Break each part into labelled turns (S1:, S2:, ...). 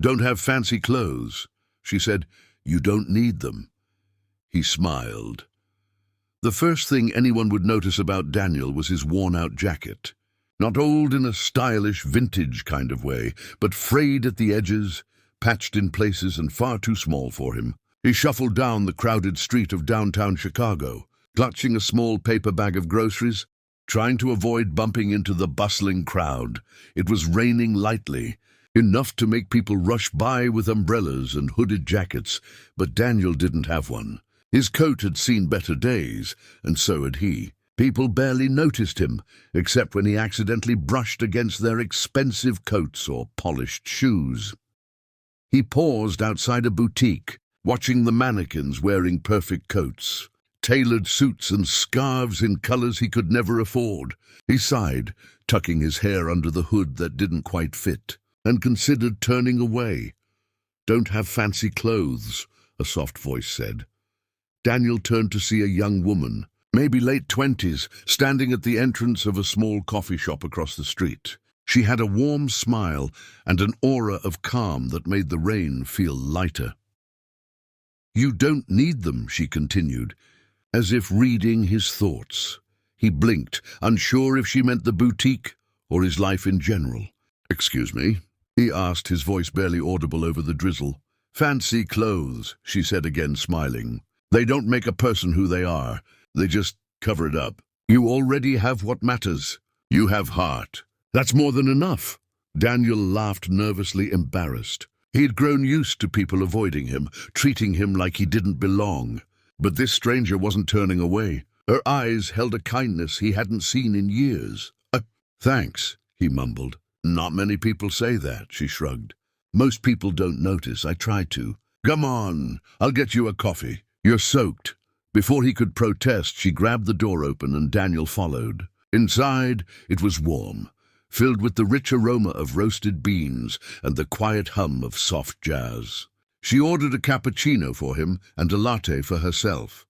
S1: Don't have fancy clothes. She said, "You don't need them." He smiled. The first thing anyone would notice about Daniel was his worn-out jacket. Not old in a stylish, vintage kind of way, but frayed at the edges, patched in places and far too small for him. He shuffled down the crowded street of downtown Chicago, clutching a small paper bag of groceries, trying to avoid bumping into the bustling crowd. It was raining lightly, enough to make people rush by with umbrellas and hooded jackets, but Daniel didn't have one. His coat had seen better days, and so had he. People barely noticed him, except when he accidentally brushed against their expensive coats or polished shoes. He paused outside a boutique, watching the mannequins wearing perfect coats, tailored suits and scarves in colors he could never afford. He sighed, tucking his hair under the hood that didn't quite fit, and considered turning away. "Don't have fancy clothes," a soft voice said. Daniel turned to see a young woman, maybe late 20s, standing at the entrance of a small coffee shop across the street. She had a warm smile and an aura of calm that made the rain feel lighter. "You don't need them," she continued, as if reading his thoughts. He blinked, unsure if she meant the boutique or his life in general. "Excuse me?" he asked, his voice barely audible over the drizzle. "Fancy clothes," she said again, smiling. "They don't make a person who they are. They just cover it up. You already have what matters. You have heart. That's more than enough." Daniel laughed, nervously embarrassed. He'd grown used to people avoiding him, treating him like he didn't belong. But this stranger wasn't turning away. Her eyes held a kindness he hadn't seen in years. Thanks," he mumbled. "Not many people say that," she shrugged. "Most people don't notice. I try to." "Come on, I'll get you a coffee. You're soaked." Before he could protest, she grabbed the door open and Daniel followed. Inside, it was warm, filled with the rich aroma of roasted beans and the quiet hum of soft jazz. She ordered a cappuccino for him and a latte for herself.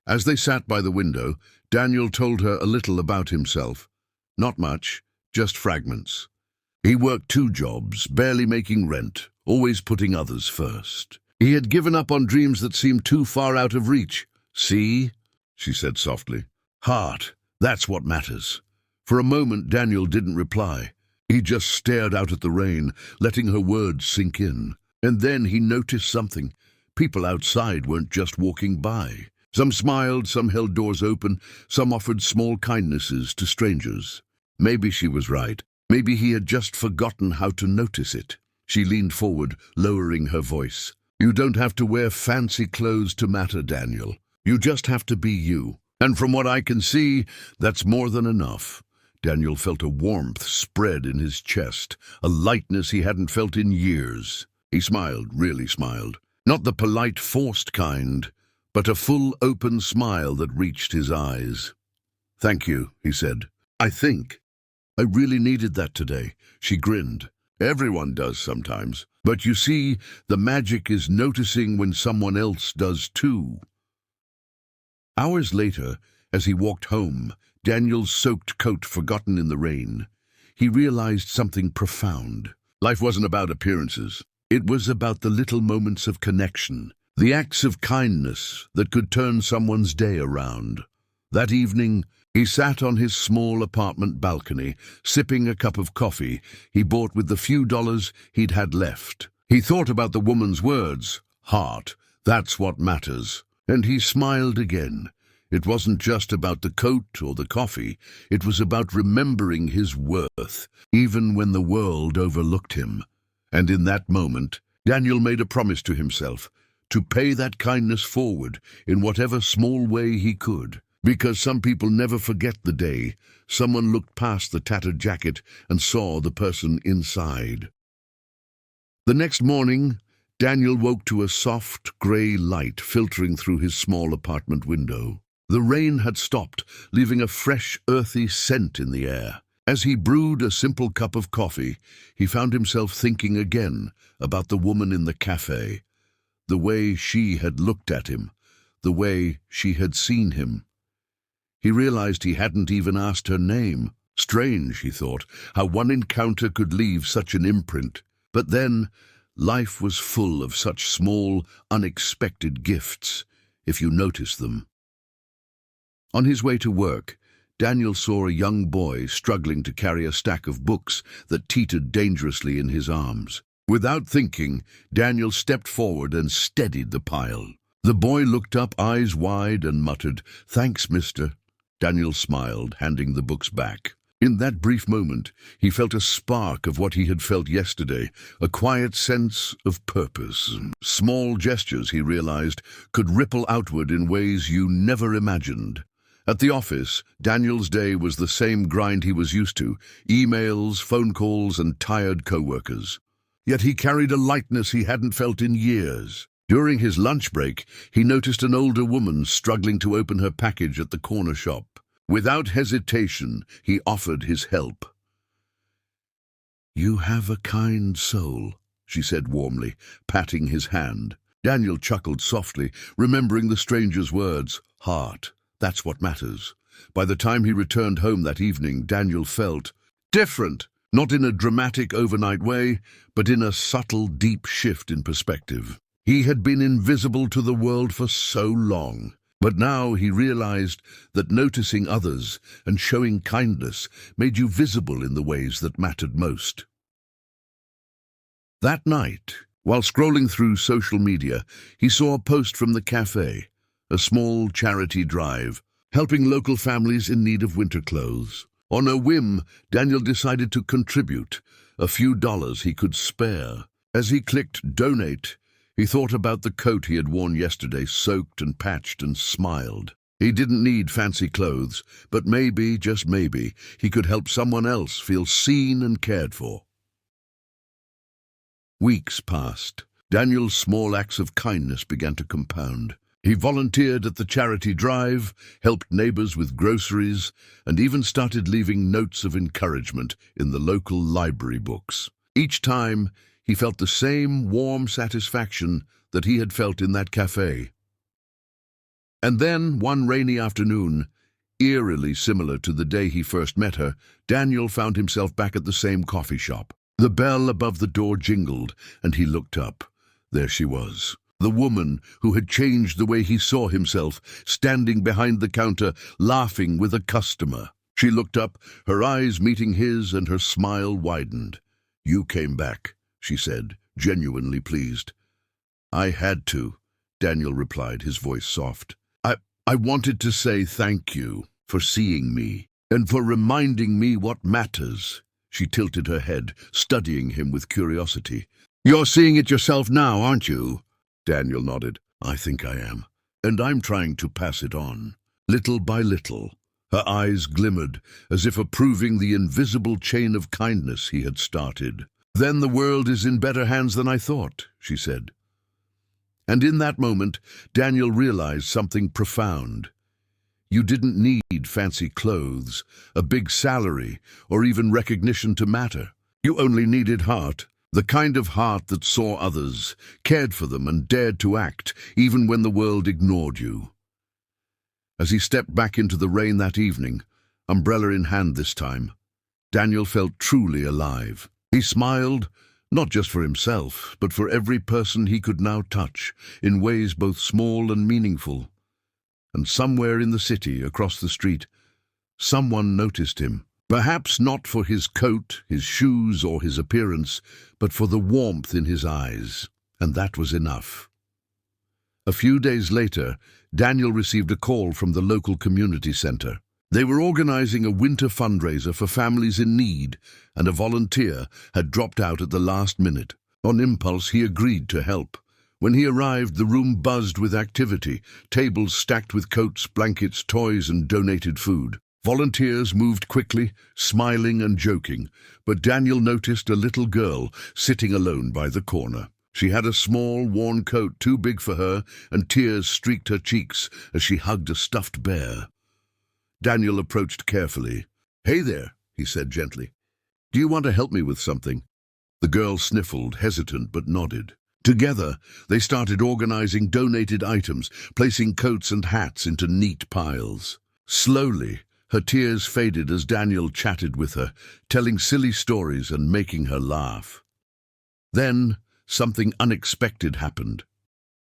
S1: As they sat by the window, Daniel told her a little about himself. Not much, just fragments. He worked 2 jobs, barely making rent, always putting others first. He had given up on dreams that seemed too far out of reach. "See?" she said softly. "Heart, that's what matters." For a moment, Daniel didn't reply. He just stared out at the rain, letting her words sink in. And then he noticed something. People outside weren't just walking by. Some smiled, some held doors open, some offered small kindnesses to strangers. Maybe she was right. Maybe he had just forgotten how to notice it. She leaned forward, lowering her voice. "You don't have to wear fancy clothes to matter, Daniel. You just have to be you. And from what I can see, that's more than enough." Daniel felt a warmth spread in his chest, a lightness he hadn't felt in years. He smiled, really smiled. Not the polite, forced kind, but a full, open smile that reached his eyes. "Thank you," he said. "I really needed that today." She grinned. "Everyone does sometimes. But you see, the magic is noticing when someone else does too." Hours later, as he walked home, Daniel's soaked coat forgotten in the rain, he realized something profound. Life wasn't about appearances. It was about the little moments of connection, the acts of kindness that could turn someone's day around. That evening, he sat on his small apartment balcony, sipping a cup of coffee he bought with the few dollars he'd had left. He thought about the woman's words, "Heart, that's what matters." And he smiled again. It wasn't just about the coat or the coffee. It was about remembering his worth, even when the world overlooked him. And in that moment, Daniel made a promise to himself to pay that kindness forward in whatever small way he could. Because some people never forget the day someone looked past the tattered jacket and saw the person inside. The next morning, Daniel woke to a soft, grey light filtering through his small apartment window. The rain had stopped, leaving a fresh, earthy scent in the air. As he brewed a simple cup of coffee, he found himself thinking again about the woman in the cafe, the way she had looked at him, the way she had seen him. He realized he hadn't even asked her name. Strange, he thought, how one encounter could leave such an imprint. But then, Life was full of such small, unexpected gifts, if you noticed them. On his way to work, Daniel saw a young boy struggling to carry a stack of books that teetered dangerously in his arms. Without thinking, Daniel stepped forward and steadied the pile. The boy looked up, eyes wide, and muttered, "Thanks, mister." Daniel smiled, handing the books back. In that brief moment, he felt a spark of what he had felt yesterday, a quiet sense of purpose. Small gestures, he realized, could ripple outward in ways you never imagined. At the office, Daniel's day was the same grind he was used to, emails, phone calls, and tired co-workers. Yet he carried a lightness he hadn't felt in years. During his lunch break, he noticed an older woman struggling to open her package at the corner shop. Without hesitation, he offered his help. "You have a kind soul," she said warmly, patting his hand. Daniel chuckled softly, remembering the stranger's words. Heart, that's what matters. By the time he returned home that evening, Daniel felt different, not in a dramatic overnight way, but in a subtle, deep shift in perspective. He had been invisible to the world for so long. But now he realized that noticing others and showing kindness made you visible in the ways that mattered most. That night, while scrolling through social media, he saw a post from the cafe, a small charity drive, helping local families in need of winter clothes. On a whim, Daniel decided to contribute, a few dollars he could spare. As he clicked donate, he thought about the coat he had worn yesterday, soaked and patched, and smiled. He didn't need fancy clothes, but maybe, just maybe, he could help someone else feel seen and cared for. Weeks passed. Daniel's small acts of kindness began to compound. He volunteered at the charity drive, helped neighbors with groceries, and even started leaving notes of encouragement in the local library books. Each time, he felt the same warm satisfaction that he had felt in that cafe. And then, one rainy afternoon, eerily similar to the day he first met her, Daniel found himself back at the same coffee shop. The bell above the door jingled, and he looked up. There she was, the woman who had changed the way he saw himself, standing behind the counter, laughing with a customer. She looked up, her eyes meeting his, and her smile widened. "You came back," she said, genuinely pleased. "I had to," Daniel replied, his voice soft. I wanted to say thank you for seeing me and for reminding me what matters." She tilted her head, studying him with curiosity. "You're seeing it yourself now, aren't you?" Daniel nodded. "I think I am. And I'm trying to pass it on, little by little." Her eyes glimmered, as if approving the invisible chain of kindness he had started. "Then the world is in better hands than I thought," she said. And in that moment, Daniel realized something profound. You didn't need fancy clothes, a big salary, or even recognition to matter. You only needed heart, the kind of heart that saw others, cared for them, and dared to act, even when the world ignored you. As he stepped back into the rain that evening, umbrella in hand this time, Daniel felt truly alive. He smiled, not just for himself, but for every person he could now touch, in ways both small and meaningful. And somewhere in the city, across the street, someone noticed him. Perhaps not for his coat, his shoes, or his appearance, but for the warmth in his eyes. And that was enough. A few days later, Daniel received a call from the local community center. They were organizing a winter fundraiser for families in need, and a volunteer had dropped out at the last minute. On impulse, he agreed to help. When he arrived, the room buzzed with activity, tables stacked with coats, blankets, toys, and donated food. Volunteers moved quickly, smiling and joking, but Daniel noticed a little girl sitting alone by the corner. She had a small, worn coat too big for her, and tears streaked her cheeks as she hugged a stuffed bear. Daniel approached carefully. "Hey there," he said gently. "Do you want to help me with something?" The girl sniffled, hesitant, but nodded. Together, they started organizing donated items, placing coats and hats into neat piles. Slowly, her tears faded as Daniel chatted with her, telling silly stories and making her laugh. Then, something unexpected happened.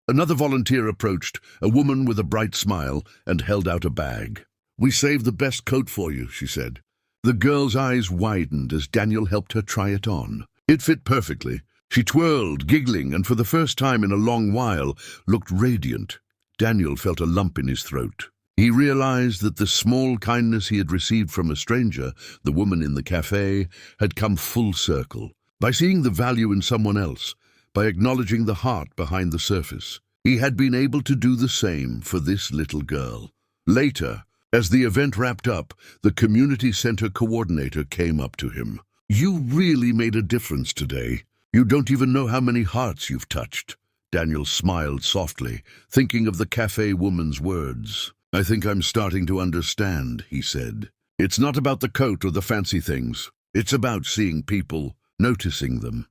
S1: Another volunteer approached, a woman with a bright smile, and held out a bag. "We saved the best coat for you," she said. The girl's eyes widened as Daniel helped her try it on. It fit perfectly. She twirled, giggling, and for the first time in a long while, looked radiant. Daniel felt a lump in his throat. He realized that the small kindness he had received from a stranger, the woman in the cafe, had come full circle. By seeing the value in someone else, by acknowledging the heart behind the surface, he had been able to do the same for this little girl. Later, as the event wrapped up, the community center coordinator came up to him. "You really made a difference today. You don't even know how many hearts you've touched." Daniel smiled softly, thinking of the cafe woman's words. "I think I'm starting to understand," he said. "It's not about the coat or the fancy things. It's about seeing people, noticing them."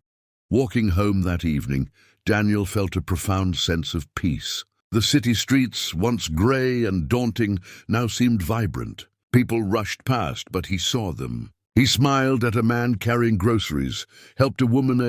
S1: Walking home that evening, Daniel felt a profound sense of peace. The city streets, once grey and daunting, now seemed vibrant. People rushed past, but he saw them. He smiled at a man carrying groceries, helped a woman